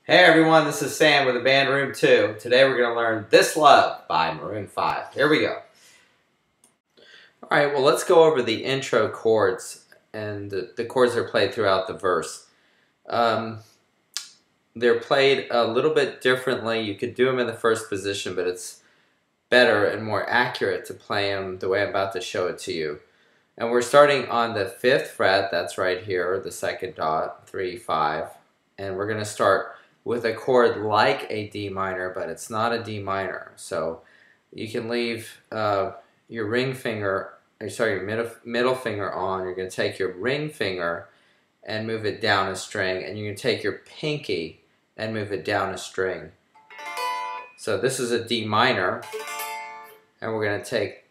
Hey everyone, this is Sam with the band Room 2. Today we're going to learn This Love by Maroon 5. Here we go. Alright, well let's go over the intro chords and the chords that are played throughout the verse. They're played a little bit differently. You could do them in the first position, but it's better and more accurate to play them the way I'm about to show it to you. And we're starting on the 5th fret, that's right here, the second dot, 3, 5. And we're going to start with a chord like a D minor, but it's not a D minor. So you can leave your ring finger, your middle finger on. You're going to take your ring finger and move it down a string, and you're going to take your pinky and move it down a string. So this is a D minor, and we're going to take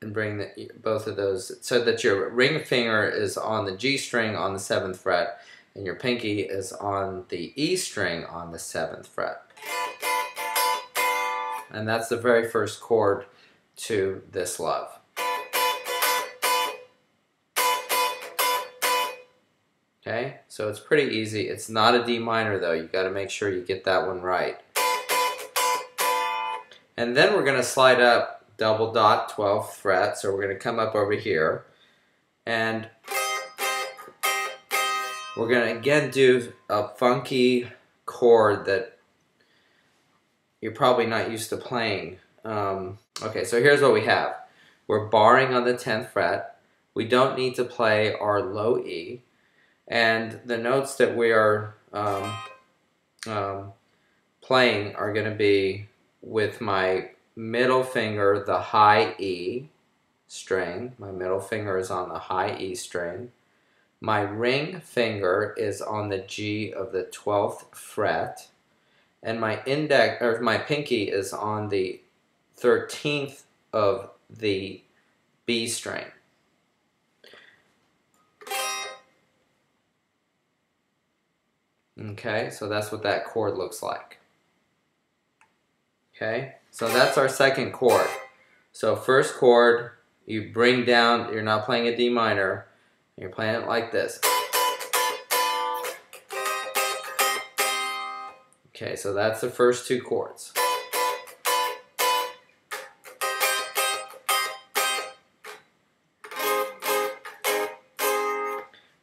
and bring both of those so that your ring finger is on the G string on the 7th fret, and your pinky is on the E string on the 7th fret. And that's the very first chord to This Love. Okay, so it's pretty easy. It's not a D minor though. You've got to make sure you get that one right. And then we're going to slide up double dot 12th fret. So we're going to come up over here, and we're going to again do a funky chord that you're probably not used to playing. Okay, so here's what we have. We're barring on the 10th fret. We don't need to play our low E. And the notes that we are playing are going to be with my middle finger, the high E string. My middle finger is on the high E string. My ring finger is on the G of the 12th fret, and my pinky is on the 13th of the B string. Okay, so that's what that chord looks like. Okay, so that's our second chord. So first chord, you bring down, you're not playing a D minor, you're playing it like this. Okay, so that's the first two chords.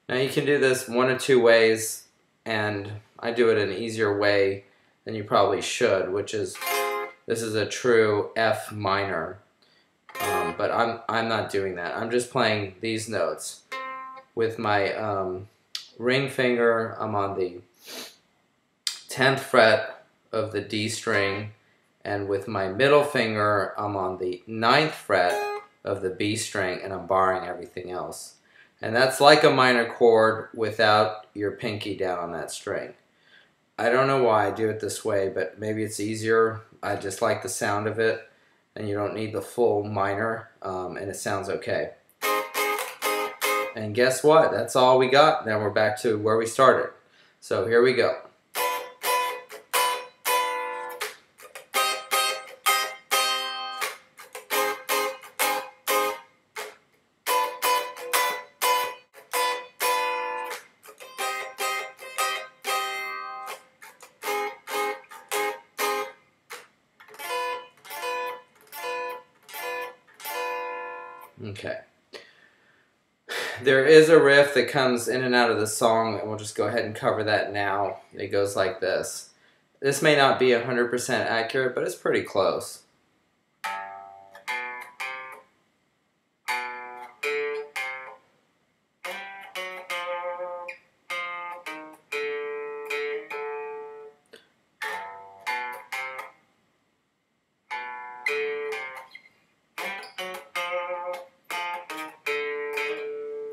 Now you can do this one of two ways, and I do it an easier way than you probably should, which is, this is a true F minor, but I'm not doing that. I'm just playing these notes. With my ring finger, I'm on the 10th fret of the D string, and with my middle finger, I'm on the 9th fret of the B string, and I'm barring everything else. And that's like a minor chord without your pinky down on that string. I don't know why I do it this way, but maybe it's easier. I just like the sound of it, and you don't need the full minor, and it sounds okay. And guess what? That's all we got. Then we're back to where we started. So here we go. Okay. There is a riff that comes in and out of the song, and we'll just go ahead and cover that now. It goes like this. This may not be 100% accurate, but it's pretty close.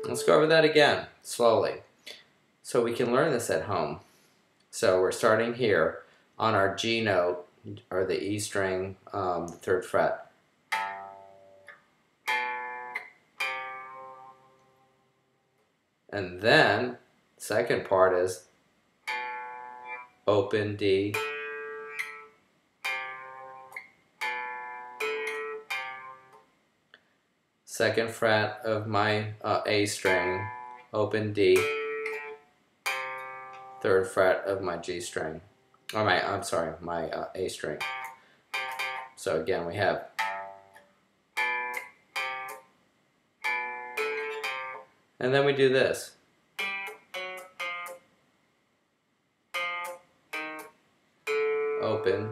Let's go over that again, slowly, so we can learn this at home. So we're starting here on our G note, or the E string, the 3rd fret. And then, second part is open D, second fret of my A string, open D, 3rd fret of my G string. or I'm sorry, my A string. So again, we have and then we do this. Open.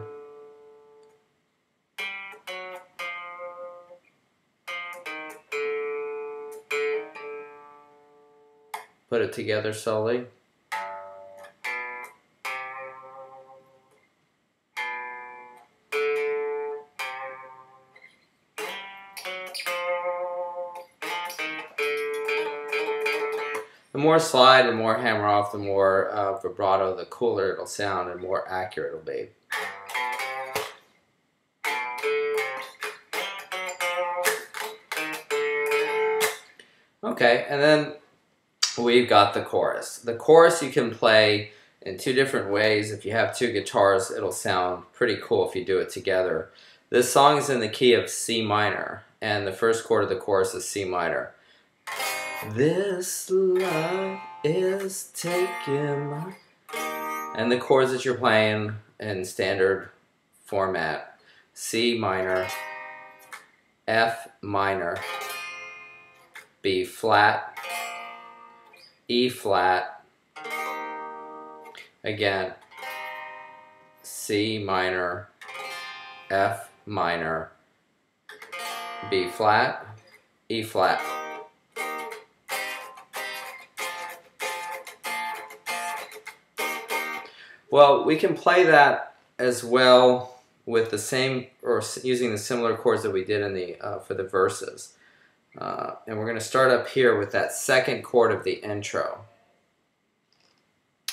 Put it together slowly. The more slide, the more hammer off, the more vibrato, the cooler it'll sound and more accurate it'll be. Okay, and then we've got the chorus. The chorus you can play in two different ways. If you have two guitars, it'll sound pretty cool if you do it together. This song is in the key of C minor, and the first chord of the chorus is C minor. This love is taking my... And the chords that you're playing in standard format: C minor, F minor, B flat, E flat, again, C minor, F minor, B flat, E flat. Well, we can play that as well with the same, or using the similar chords that we did in the for the verses. And we're going to start up here with that second chord of the intro.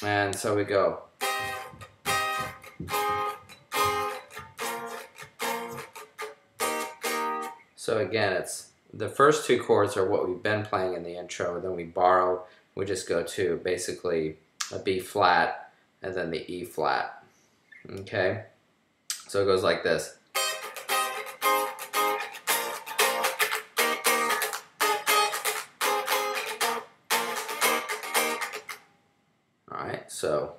And so we go. So again, it's the first two chords are what we've been playing in the intro. Then we borrow, we just go to basically a B flat and then the E flat. Okay? So it goes like this. Alright, so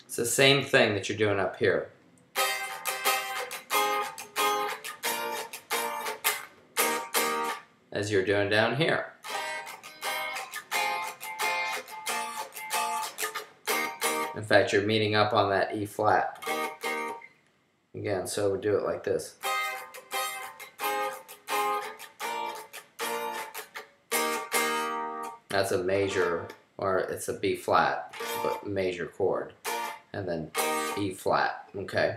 it's the same thing that you're doing up here. As you're doing down here. In fact, you're meeting up on that E flat. Again, so we do it like this. That's a major, or it's a B flat, but major chord. And then E flat, okay?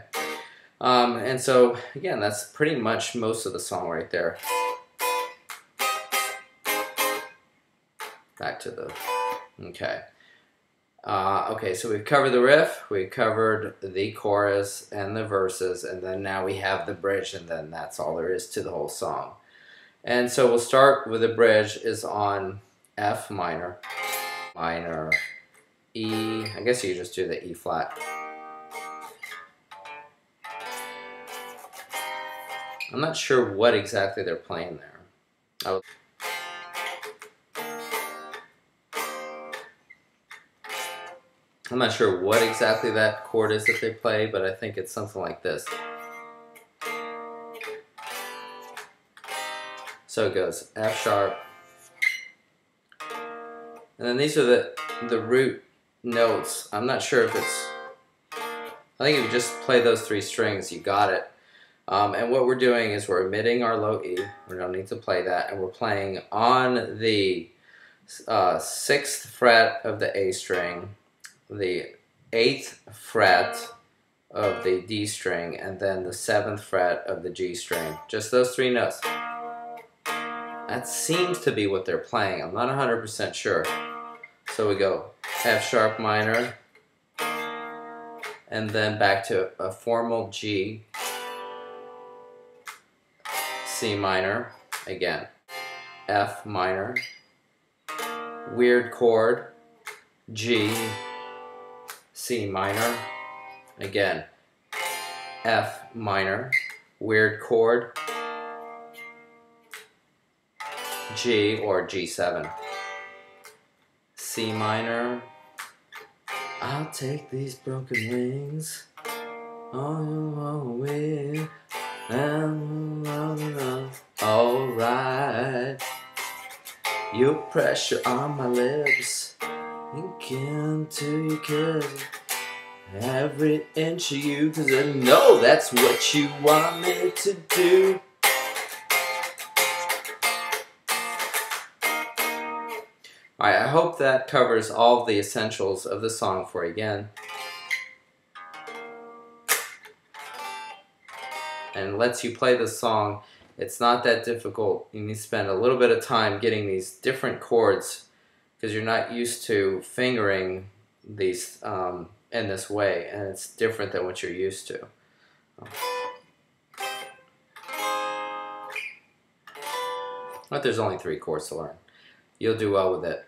And so, again, that's pretty much most of the song right there. Back to the, okay. Okay, so we've covered the riff, we've covered the chorus and the verses, and then now we have the bridge, and then that's all there is to the whole song. And so we'll start with the bridge is on F minor, minor, E, I guess you just do the E flat. I'm not sure what exactly they're playing there. I'm not sure what exactly that chord is that they play, but I think it's something like this. So it goes F sharp. And then these are the root notes. I'm not sure if it's... I think if you just play those three strings, you got it. And what we're doing is we're omitting our low E. We don't need to play that. And we're playing on the 6th fret of the A string, the 8th fret of the D string, and then the 7th fret of the G string. Just those three notes. That seems to be what they're playing. I'm not 100% sure. So we go F sharp minor, and then back to a formal G, C minor, again, F minor, weird chord, G, C minor, again, F minor, weird chord, G or G7, C minor, I'll take these broken wings on the way, and alright, your pressure on my lips, again to you, cause every inch of you, cause I know that's what you want me to do. Alright, I hope that covers all of the essentials of the song for you again. And lets you play the song. It's not that difficult. You need to spend a little bit of time getting these different chords because you're not used to fingering these in this way, and it's different than what you're used to. But there's only 3 chords to learn. You'll do well with it.